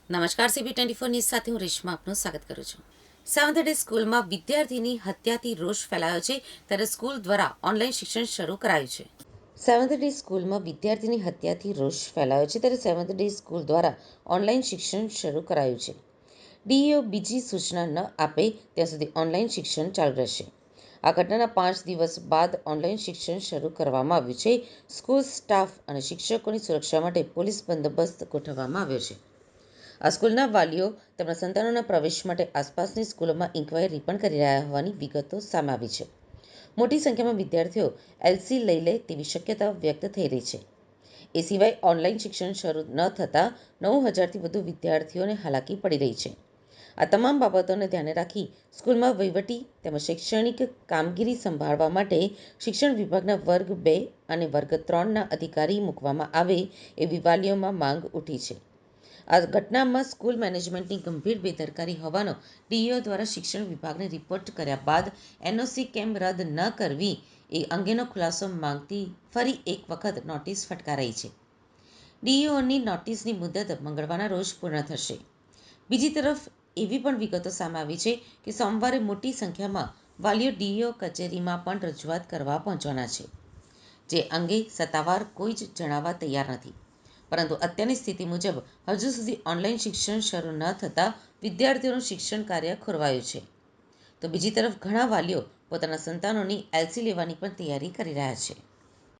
નમસ્કાર, CB24 news સાથે હું રેશમા આપનું સ્વાગત કરું છું. સેવન્થ ડે સ્કૂલમાં વિદ્યાર્થીની હત્યાથી રોષ ફેલાયો છે, ત્યારે સ્કૂલ દ્વારા ઓનલાઈન શિક્ષણ શરૂ કરાયું છે. સેવન્થ ડે સ્કૂલમાં વિદ્યાર્થીની હત્યાથી રોષ ફેલાયો છે, ત્યારે સેવન્થ ડે સ્કૂલ દ્વારા ઓનલાઈન શિક્ષણ શરૂ કરાયું છે. ડીઈઓ બીજી સૂચના ન આપે ત્યાં સુધી ઓનલાઈન શિક્ષણ ચાલુ રહેશે. આ ઘટનાના 5 દિવસ બાદ ઓનલાઈન શિક્ષણ શરૂ કરવામાં આવ્યું છે. સ્કૂલ સ્ટાફ અને શિક્ષકોની સુરક્ષા માટે પોલીસ બંદોબસ્ત ગોઠવવામાં આવ્યો છે. આ સ્કૂલના વાલીઓ તેમના સંતાનોના પ્રવેશ માટે આસપાસની સ્કૂલોમાં ઇન્ક્વાયરી પણ કરી રહ્યા હોવાની વિગતો સામે આવી છે. મોટી સંખ્યામાં વિદ્યાર્થીઓ એલસી લઈ લે તેવી શક્યતા વ્યક્ત થઈ રહી છે. એ સિવાય ઓનલાઈન શિક્ષણ શરૂ ન થતાં 9,000થી વધુ વિદ્યાર્થીઓને હાલાકી પડી રહી છે. આ તમામ બાબતોને ધ્યાને રાખી સ્કૂલમાં વહીવટી તેમજ શૈક્ષણિક કામગીરી સંભાળવા માટે શિક્ષણ વિભાગના વર્ગ 2 અને વર્ગ 3ના અધિકારી મૂકવામાં આવે એવી વાલીઓમાં માંગ ઉઠી છે. આ ઘટનામાં સ્કૂલ મેનેજમેન્ટની ગંભીર બેદરકારી હોવાનો ડીઈઓ દ્વારા શિક્ષણ વિભાગને રિપોર્ટ કર્યા બાદ એનઓસી કેમ રદ ન કરવી એ અંગેનો ખુલાસો માંગતી ફરી એક વખત નોટિસ ફટકારાઈ છે. ડીઈઓની નોટિસની મુદત મંગળવારના રોજ પૂર્ણ થશે. બીજી તરફ એવી પણ વિગતો સામે આવી છે કે સોમવારે મોટી સંખ્યામાં વાલીઓ ડીઈઓ કચેરીમાં પણ રજૂઆત કરવા પહોંચવાના છે, જે અંગે સત્તાવાર કોઈ જ જણાવવા તૈયાર નથી. પરંતુ અત્યારની સ્થિતિ મુજબ હજુ સુધી ઓનલાઈન શિક્ષણ શરૂ ન થતાં વિદ્યાર્થીઓનું શિક્ષણ કાર્ય ખોરવાયું છે. તો બીજી તરફ ઘણા વાલીઓ પોતાના સંતાનોની એલસી લેવાની પણ તૈયારી કરી રહ્યા છે.